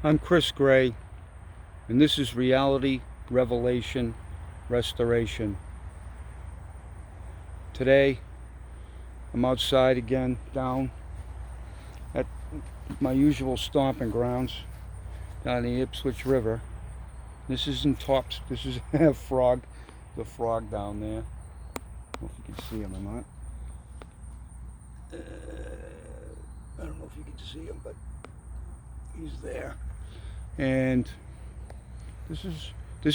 I'm Chris Gray, and this is Reality Revelation Restoration. Today, I'm outside again, down at my usual stomping grounds, down the Ipswich River. This is in Tops. This is a frog, the frog down there. I don't know if you can see him or not. I don't know if you can see him, but he's there. And this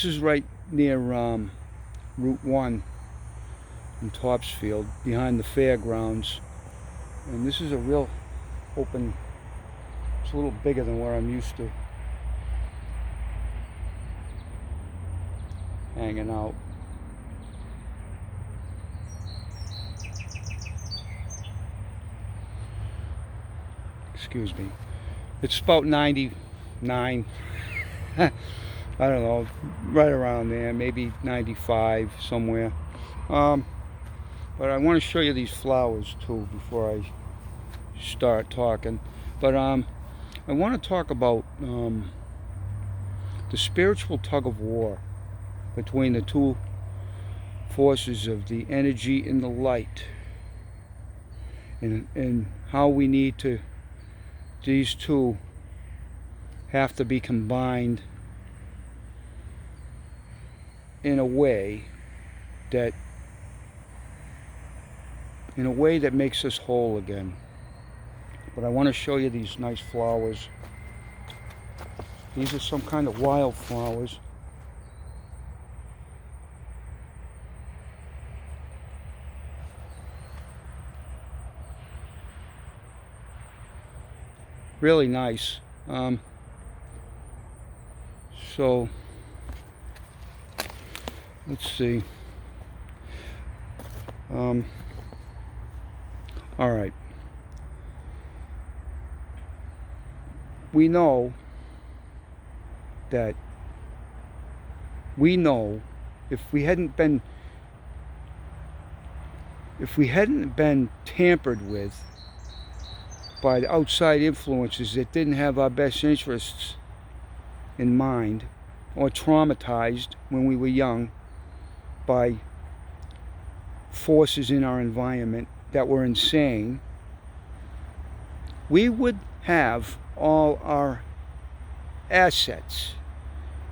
is right near Route 1 in Topsfield, behind the fairgrounds. And this is a real open, it's a little bigger than where I'm used to hanging out. Excuse me. It's about 99, I don't know, right around there, maybe 95 somewhere. But I want to show you these flowers too before I start talking. But I want to talk about the spiritual tug of war between the two forces of the energy and the light, and how we need to, these two have to be combined in a way that makes us whole again. But I want to show you these nice flowers. These are some kind of wildflowers. Really nice. So let's see. All right. We know if we hadn't been tampered with by the outside influences that didn't have our best interests in mind, or traumatized when we were young by forces in our environment that were insane, we would have all our assets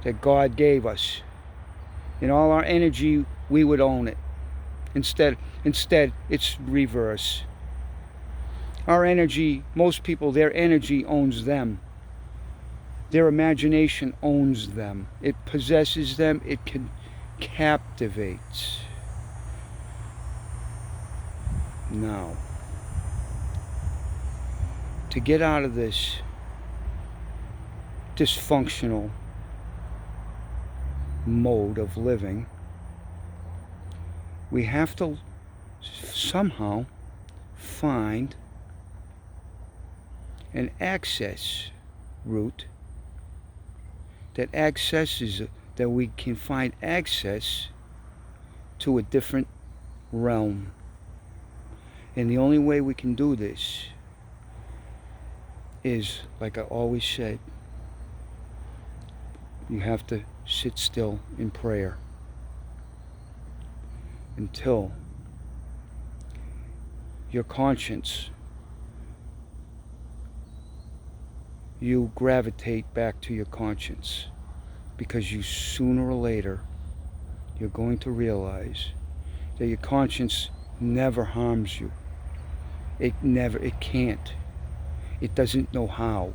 that God gave us, and all our energy, we would own it. Instead it's reverse. Our energy, most people, their energy owns them. Their imagination owns them. It possesses them. It captivates. Now, to get out of this dysfunctional mode of living, we have to somehow find an access route that we can find access to a different realm. And the only way we can do this is, like I always said, you have to sit still in prayer until your conscience, you gravitate back to your conscience, because you, sooner or later, you're going to realize that your conscience never harms you. It can't. It doesn't know how.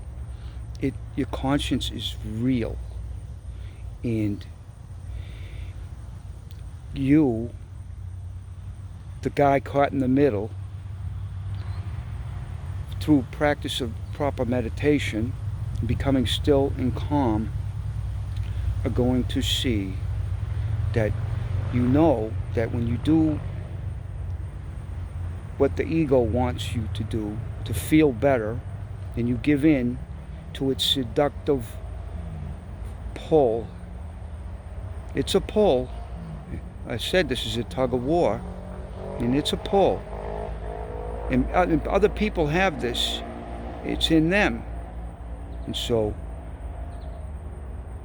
Your conscience is real. And you, the guy caught in the middle, through practice of proper meditation, becoming still and calm, are going to see that you know that when you do what the ego wants you to do to feel better, and you give in to its seductive pull. It's a pull. I said this is a tug of war, and it's a pull. And other people have this. It's in them. And so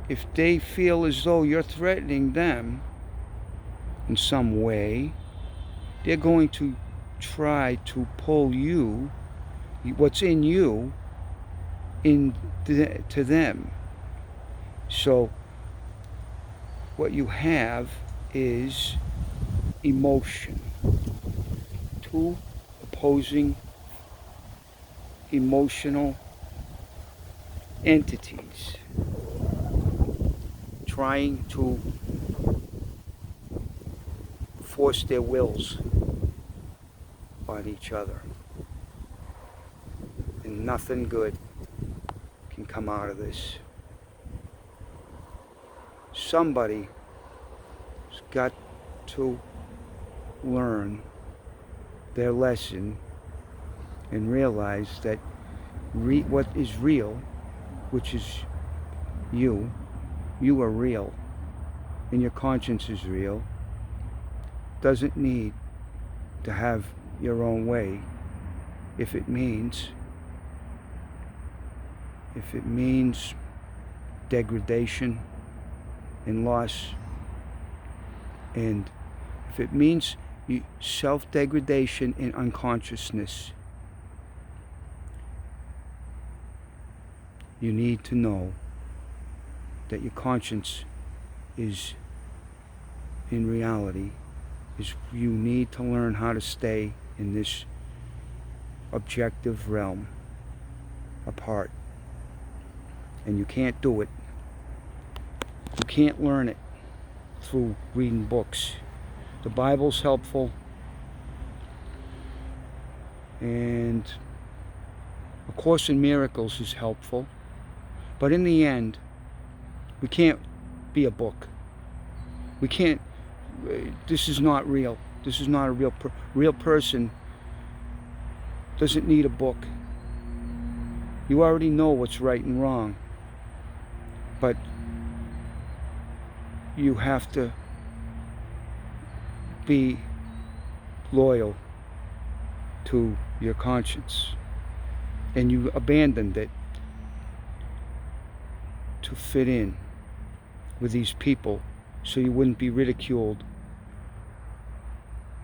if they feel as though you're threatening them in some way, they're going to try to pull you, what's in you, to them. So what you have is emotion. Two opposing emotional entities trying to force their wills on each other. And nothing good can come out of this. Somebody's got to learn their lesson and realize that what is real, which is you are real, and your conscience is real, doesn't need to have your own way if it means degradation and loss, and if it means self-degradation and unconsciousness, you need to know that your conscience is, in reality, you need to learn how to stay in this objective realm apart. And you can't do it. You can't learn it through reading books. The Bible's helpful, and A Course in Miracles is helpful, but in the end, we can't be a book. We can't, this is not real. This is not a real person doesn't need a book. You already know what's right and wrong, but you have to be loyal to your conscience, and you abandoned it to fit in with these people so you wouldn't be ridiculed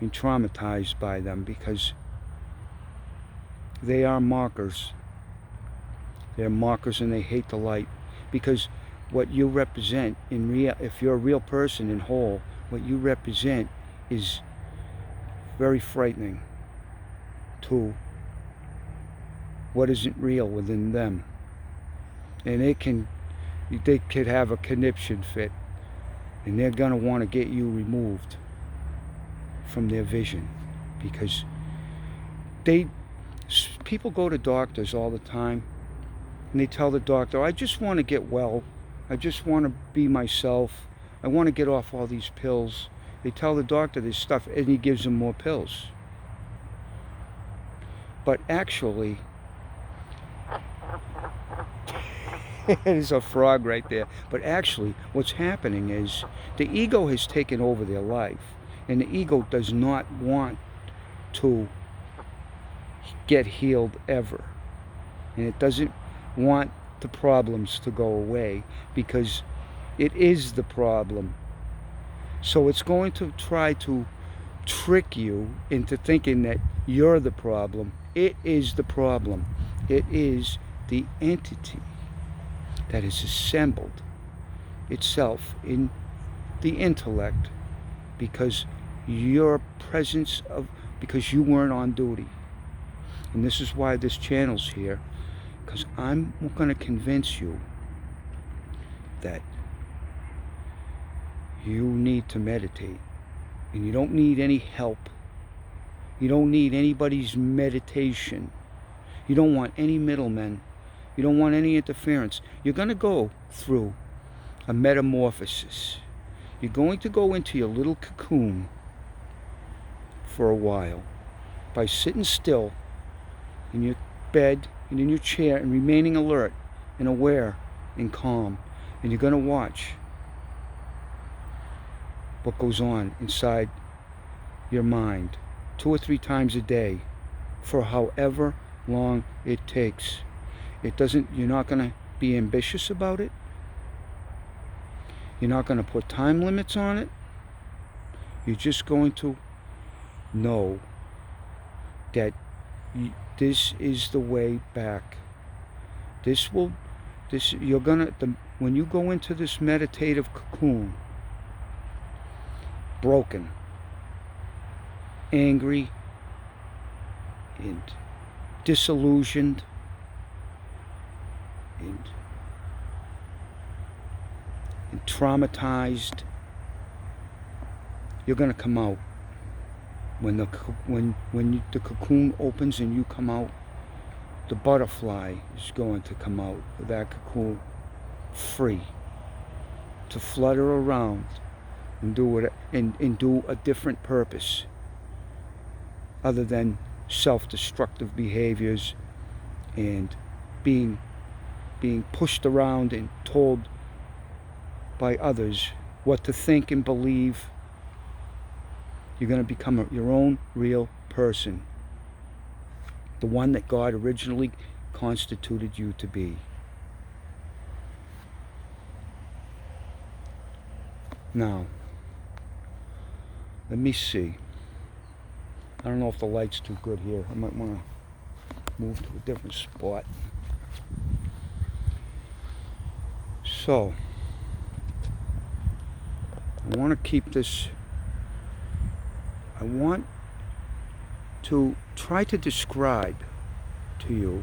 and traumatized by them, because they are mockers. They're mockers, and they hate the light, because what you represent if you're a real person and whole, what you represent is very frightening to what isn't real within them. And they could have a conniption fit, and they're going to want to get you removed from their vision, because people go to doctors all the time, and they tell the doctor, I just want to get well, I just want to be myself, I want to get off all these pills. They tell the doctor this stuff, and he gives them more pills. But actually, there's a frog right there. But actually, what's happening is the ego has taken over their life, and the ego does not want to get healed ever. And it doesn't want the problems to go away, because it is the problem. So it's going to try to trick you into thinking that you're the problem. It is the problem. It is the entity that has assembled itself in the intellect because because you weren't on duty. And this is why this channel's here, because I'm going to convince you that you need to meditate, and you don't need any help. You don't need anybody's meditation. You don't want any middlemen. You don't want any interference. You're going to go through a metamorphosis. You're going to go into your little cocoon for a while by sitting still in your bed and in your chair and remaining alert and aware and calm. And you're going to watch what goes on inside your mind 2 or 3 times a day for however long it takes. You're not going to be ambitious about it. You're not going to put time limits on it. You're just going to know that this is the way back. When you go into this meditative cocoon, broken, angry, and disillusioned, and traumatized, you're going to come out. When the cocoon opens and you come out, the butterfly is going to come out of that cocoon free to flutter around and do a different purpose other than self-destructive behaviors and being pushed around and told by others what to think and believe. You're going to become your own real person, the one that God originally constituted you to be. Now, let me see. I don't know if the light's too good here. I might want to move to a different spot. So, I want to keep this. I want to try to describe to you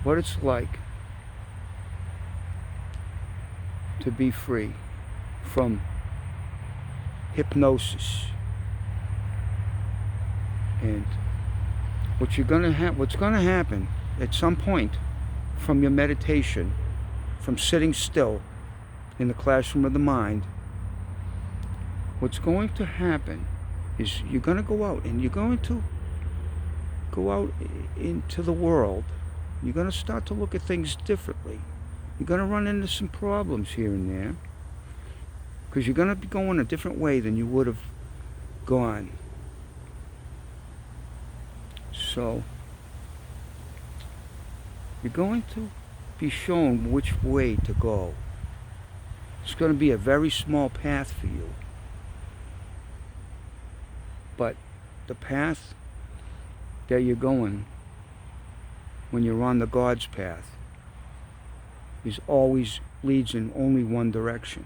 what it's like to be free from hypnosis, and what's going to happen at some point from your meditation, from sitting still in the classroom of the mind. What's going to happen is you're going to go out and you're going to go out into the world. You're going to start to look at things differently. You're going to run into some problems here and there because you're going to be going a different way than you would have gone. So you're going to be shown which way to go. It's going to be a very small path for you. But the path that you're going when you're on the God's path is always leads in only one direction.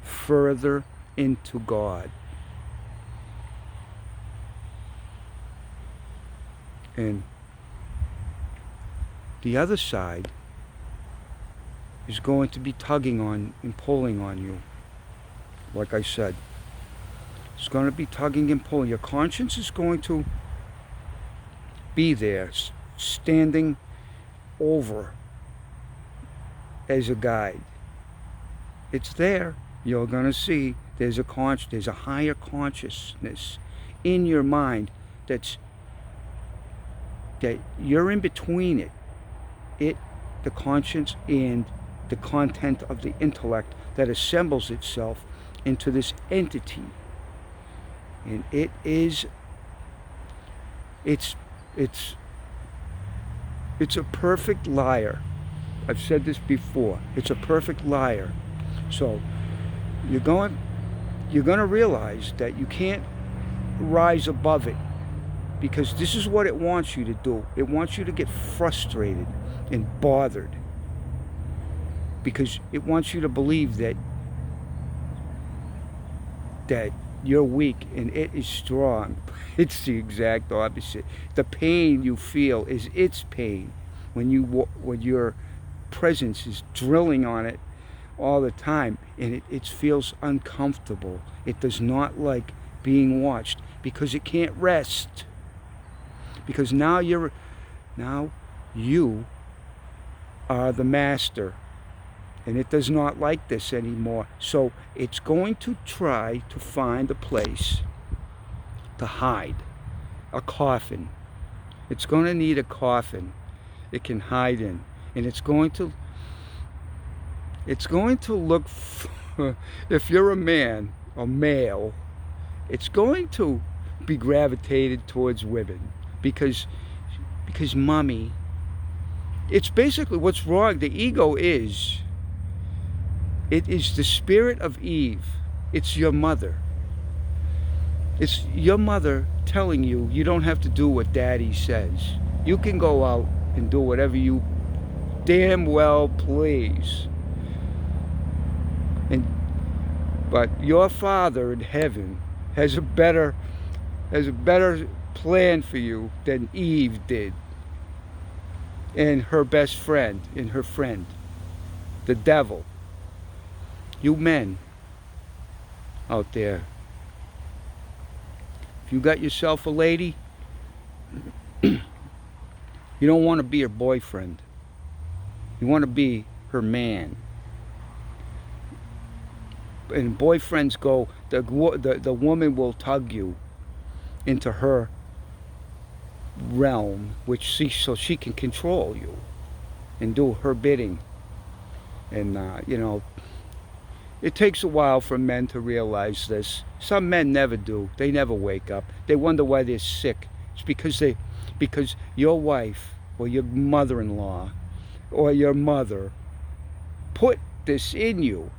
Further into God. And the other side is going to be tugging on and pulling on you. Like I said, it's going to be tugging and pulling. Your conscience is going to be there, standing over as a guide. It's there. You're going to see there's a higher consciousness in your mind that you're in between the conscience and the content of the intellect that assembles itself into this entity. And it's a perfect liar. I've said this before. It's a perfect liar. So you're going to realize that you can't rise above it, because this is what it wants you to do. It wants you to get frustrated and bothered, because it wants you to believe that you're weak and it is strong. It's the exact opposite. The pain you feel is its pain when your presence is drilling on it all the time, and it feels uncomfortable. It does not like being watched because it can't rest. Because now you are the master, and it does not like this anymore. So it's going to try to find a place to hide, a coffin. It's going to need a coffin it can hide in, and it's going to look if you're a man, a male, it's going to be gravitated towards women, because mommy It's basically what's wrong. The ego is, it is the spirit of Eve. It's your mother. It's your mother telling you you don't have to do what daddy says. You can go out and do whatever you damn well please. And but your Father in heaven has a better plan for you than Eve did. And her best friend, and her friend, the devil. You men out there, if you got yourself a lady, you don't want to be her boyfriend. You want to be her man. And boyfriends go, the woman will tug you into her realm, so she can control you and do her bidding. And it takes a while for men to realize this. Some men never do. They never wake up. They wonder why they're sick. It's because your wife or your mother-in-law or your mother put this in you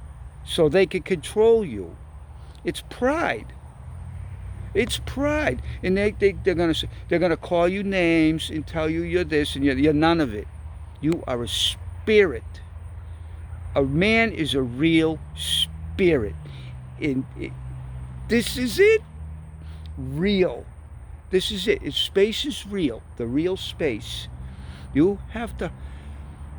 so they can control you. It's pride. It's pride. And they're gonna call you names and tell you you're this and you're none of it. You are a spirit. A man is a real spirit. This is it. Real. This is it. Space is real. The real space. You have to.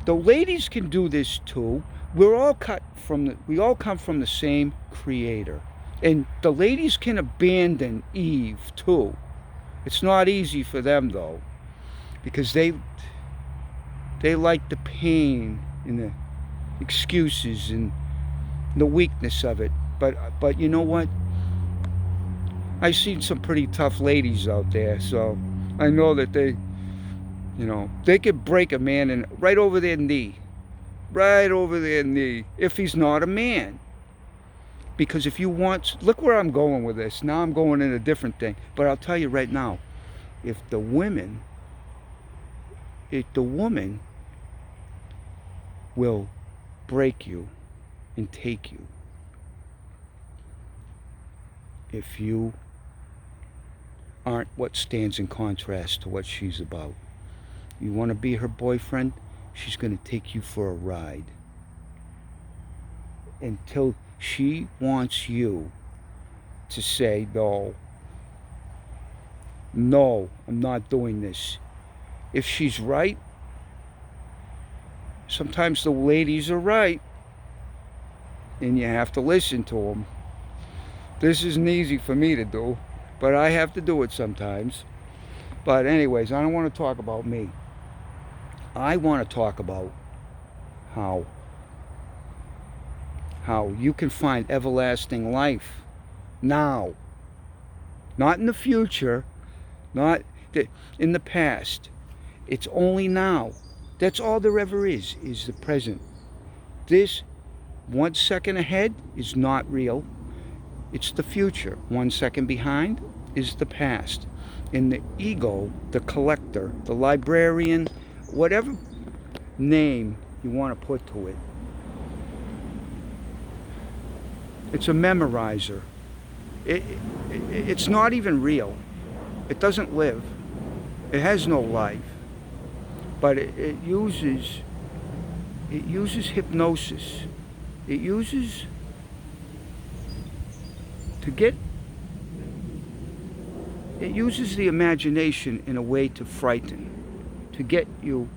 The ladies can do this too. We all come from the same creator. And the ladies can abandon Eve too. It's not easy for them though, because they like the pain and the excuses and the weakness of it. But you know what? I've seen some pretty tough ladies out there, so I know that they could break a man right over their knee, if he's not a man. Because if you want, look where I'm going with this. Now I'm going in a different thing. But I'll tell you right now, if the woman will break you and take you, if you aren't what stands in contrast to what she's about. You want to be her boyfriend, she's going to take you for a ride until she wants you to say, no, I'm not doing this. If she's right, sometimes the ladies are right, and you have to listen to them. This isn't easy for me to do, but I have to do it sometimes. But anyways, I don't want to talk about me. I want to talk about how you can find everlasting life now. Not in the future, not in the past. It's only now. That's all there ever is the present. This 1 second ahead is not real. It's the future. 1 second behind is the past. And the ego, the collector, the librarian, whatever name you want to put to it, it's a memorizer. It's not even real. It doesn't live. It has no life. But it uses hypnosis. It uses the imagination in a way to frighten, to get you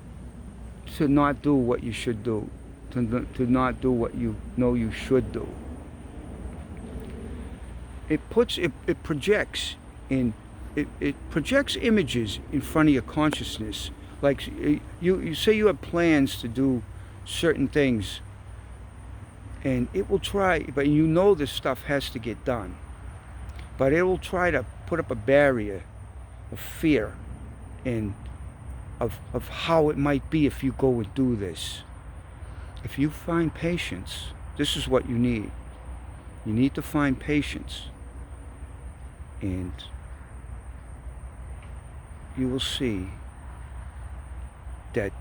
to not do what you should do, to not do what you know you should do. It projects images in front of your consciousness. Like you say you have plans to do certain things, and it will try, but you know this stuff has to get done, but it will try to put up a barrier of fear and of how it might be if you go and do this. If you find patience, this is what you need. You need to find patience, and you will see that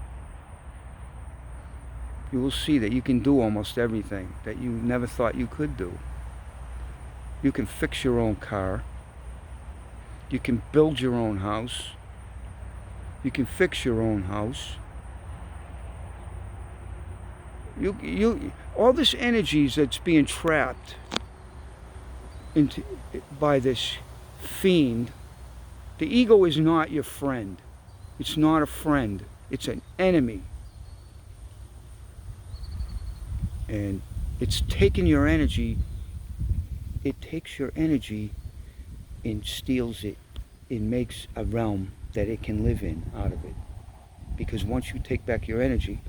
you will see that you can do almost everything that you never thought you could do. You can fix your own car. You can build your own house. You can fix your own house. All this energy that's being trapped into by this fiend. The ego is not your friend. It's not a friend. It's an enemy. And it's taking your energy. It takes your energy and steals it. It makes a realm that it can live in out of it. Because once you take back your energy,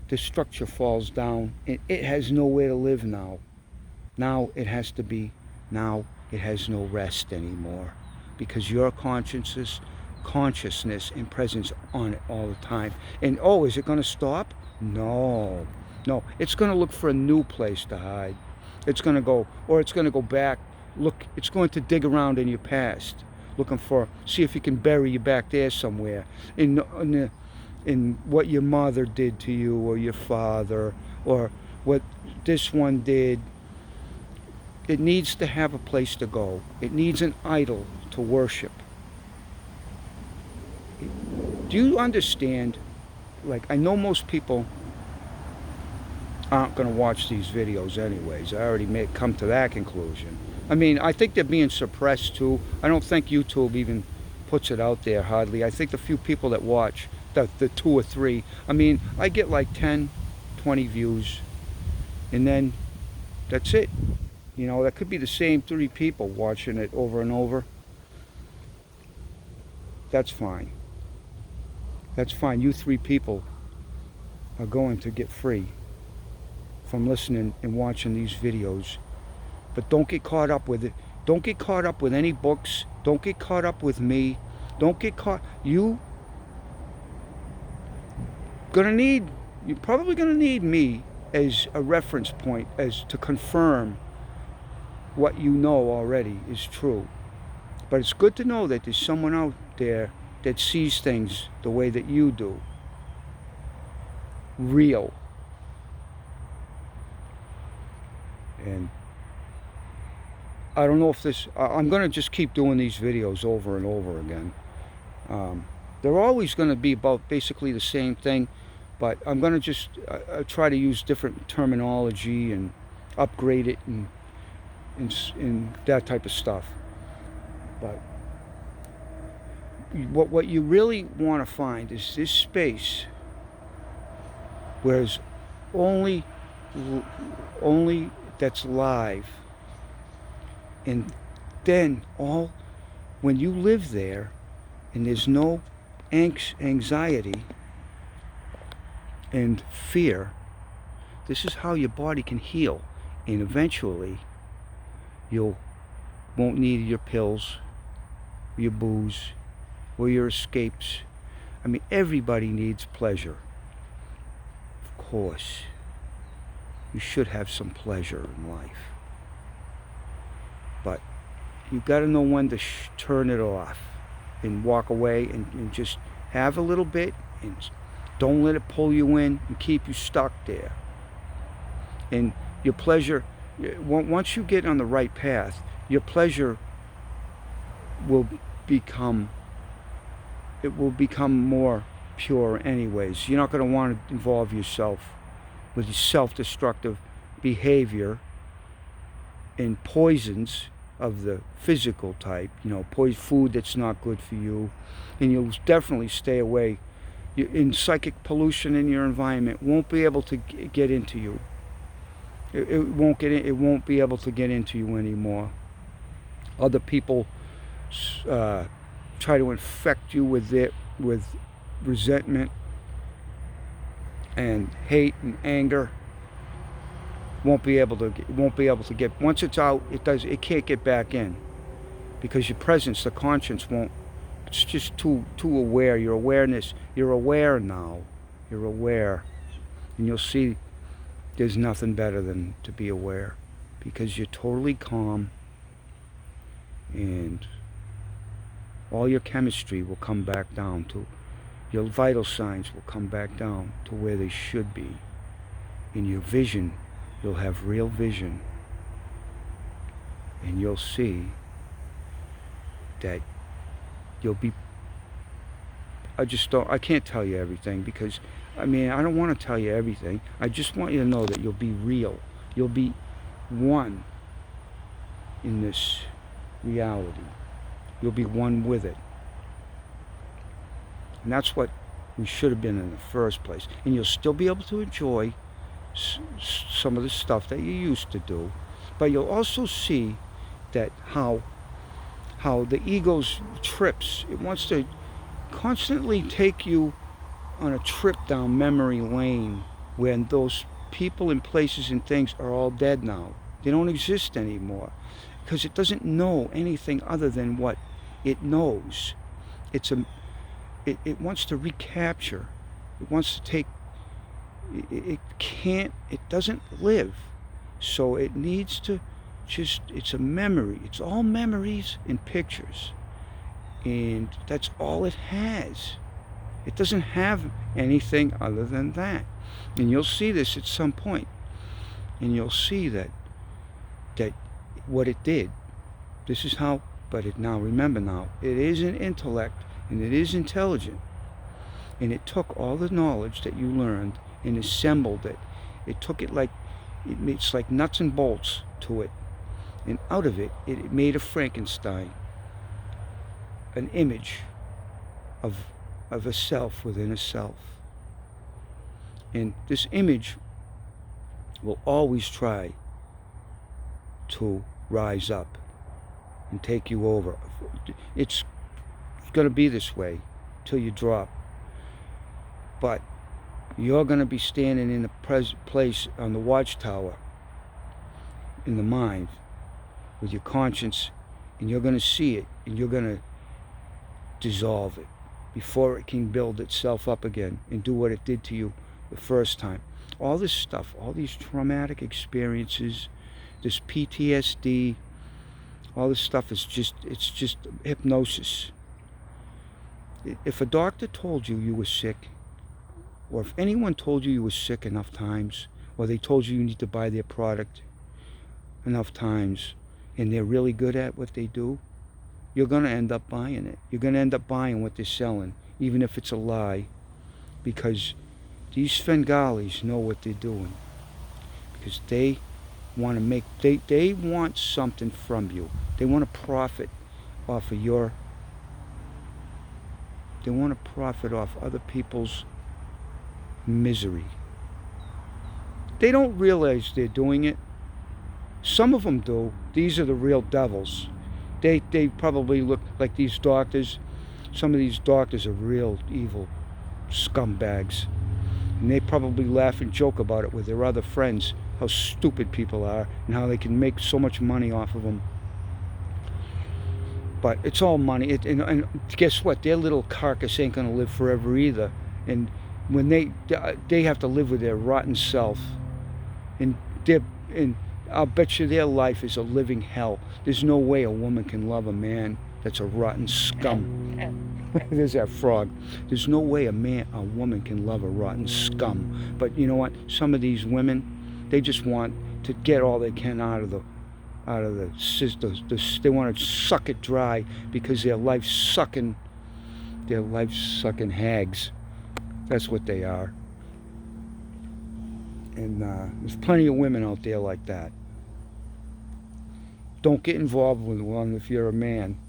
the structure falls down and it has nowhere to live now. Now it has no rest anymore, because your consciousness and presence on it all the time. And is it going to stop? No, it's going to look for a new place to hide. It's going to go back. Look, it's going to dig around in your past, see if you can bury you back there somewhere in what your mother did to you, or your father, or what this one did. It needs to have a place to go. It needs an idol to worship. Do you understand? Like, I know most people aren't going to watch these videos anyways. I already come to that conclusion. I mean, I think they're being suppressed too. I don't think YouTube even puts it out there hardly. I think the few people that watch, the 2 or 3, I mean, I get like 10, 20 views, and then that's it. You know, that could be the same 3 people watching it over and over. That's fine. That's fine. You 3 people are going to get free from listening and watching these videos. But don't get caught up with it. Don't get caught up with any books. Don't get caught up with me. Don't get caught. You're probably gonna need me as a reference point, as to confirm what you know already is true. But it's good to know that there's someone out there that sees things the way that you do. Real. And I don't know if I'm going to just keep doing these videos over and over again. They're always going to be about basically the same thing, but I'm going to just try to use different terminology and upgrade it and that type of stuff. But what you really want to find is this space where it's only that's live. And then when you live there and there's no anxiety and fear, this is how your body can heal. And eventually you won't need your pills, your booze, or your escapes. I mean, everybody needs pleasure. Of course, you should have some pleasure in life. But you got to know when to turn it off and walk away and just have a little bit, and don't let it pull you in and keep you stuck there. And your pleasure, once you get on the right path, your pleasure will become more pure anyways. You're not going to want to involve yourself with self-destructive behavior and poisons of the physical type, food that's not good for you, and you'll definitely stay away. In psychic pollution in your environment won't be able to get into you. It won't be able to get into you anymore. Other people try to infect you with resentment and hate and anger. Won't be able to get, once it's out, it can't get back in, because your presence, the conscience won't. It's just too aware. Your awareness, you're aware now. You're aware, and you'll see there's nothing better than to be aware, because you're totally calm, and all your chemistry will come back down to Your vital signs will come back down to where they should be. In your vision, you'll have real vision. And you'll see that you'll be, I can't tell you everything because, I don't want to tell you everything. I just want you to know that you'll be real. You'll be one in this reality. You'll be one with it. And that's what we should have been in the first place. And you'll still be able to enjoy some of the stuff that you used to do. But you'll also see that how the ego's trips, it wants to constantly take you on a trip down memory lane when those people and places and things are all dead now. They don't exist anymore because it doesn't know anything other than what it knows. It wants to recapture. It wants to take, it doesn't live. So it needs to it's a memory. It's all memories and pictures. And that's all it has. It doesn't have anything other than that. And you'll see this at some point. And you'll see that what it did. This is how, remember now, it is an intellect and it is intelligent. And it took all the knowledge that you learned and assembled it. It took it it's like nuts and bolts to it. And out of it, it made a Frankenstein. An image of a self within a self. And this image will always try to rise up and take you over. It's going to be this way till you drop. But you're going to be standing in the place on the watchtower in the mind with your conscience, and you're going to see it, and you're going to dissolve it before it can build itself up again and do what it did to you the first time. All this stuff, all these traumatic experiences, this PTSD, all this stuff is just hypnosis. If a doctor told you were sick, or if anyone told you were sick enough times, or they told you need to buy their product enough times, and they're really good at what they do, you're going to end up buying it. You're going to end up buying what they're selling, even if it's a lie, because these Svengalis know what they're doing. Because they want to they want something from you. They want to profit off of they want to profit off other people's misery. They don't realize they're doing it. Some of them do. These are the real devils. They probably look like these doctors. Some of these doctors are real evil scumbags. And they probably laugh and joke about it with their other friends, how stupid people are and how they can make so much money off of them. But it's all money. And guess what? Their little carcass ain't going to live forever either. And when they have to live with their rotten self, and I'll bet you their life is a living hell. There's no way a woman can love a man that's a rotten scum. There's that frog. There's no way a woman can love a rotten scum. But you know what? Some of these women, they just want to get all they can out of the they want to suck it dry because they're life sucking hags. That's what they are. And there's plenty of women out there like that. Don't get involved with one if you're a man.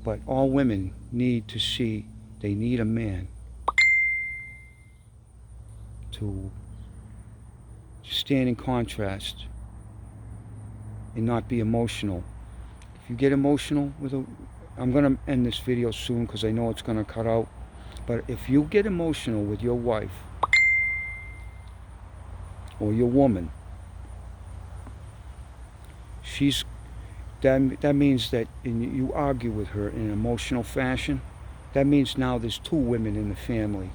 But all women need to see they need a man to stand in contrast and not be emotional. If you get emotional I'm going to end this video soon because I know it's going to cut out. But if you get emotional with your wife or your woman, that means that you argue with her in an emotional fashion. That means now there's two women in the family.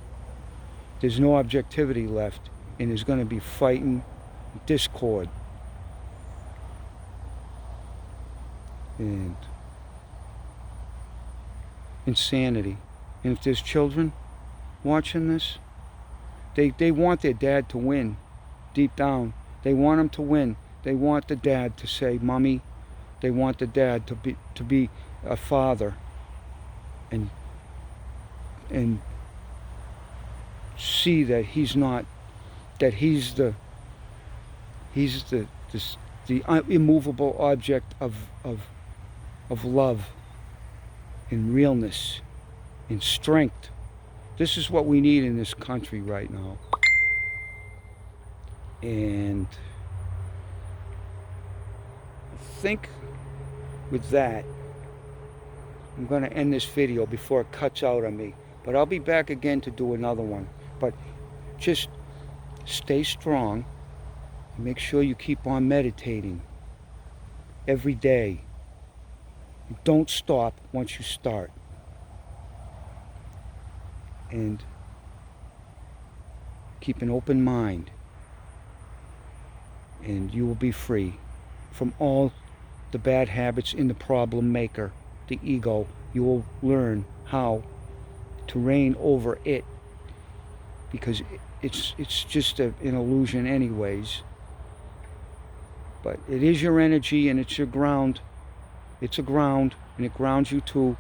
There's no objectivity left, and there's going to be fighting, discord, and insanity. And if there's children watching this, they want their dad to win deep down. They want him to win. They want the dad to say, Mommy. They want the dad to be a father and see that he's not, that he's the immovable object of love and realness and strength. This is what we need in this country right now. And I think with that, I'm going to end this video before it cuts out on me. But I'll be back again to do another one. But just stay strong and make sure you keep on meditating every day. Don't stop once you start. And keep an open mind. And you will be free from all the bad habits in the problem maker, the ego. You will learn how to reign over it, because it's just an illusion anyways. But it is your energy, and it's your ground. It's a ground, and it grounds you to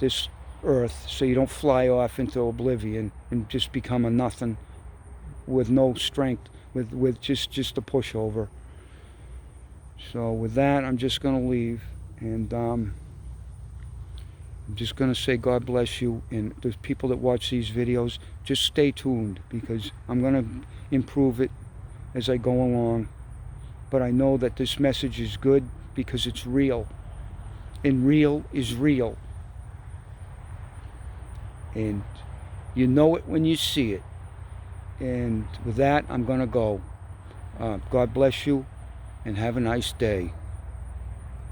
this earth, so you don't fly off into oblivion and just become a nothing with no strength, with just a pushover. So with that, I'm just going to leave, and I'm just going to say God bless you, and the people that watch these videos, just stay tuned, because I'm going to improve it as I go along. But I know that this message is good because it's real, and real is real, and you know it when you see it. And with that, I'm going to go. God bless you, and have a nice day.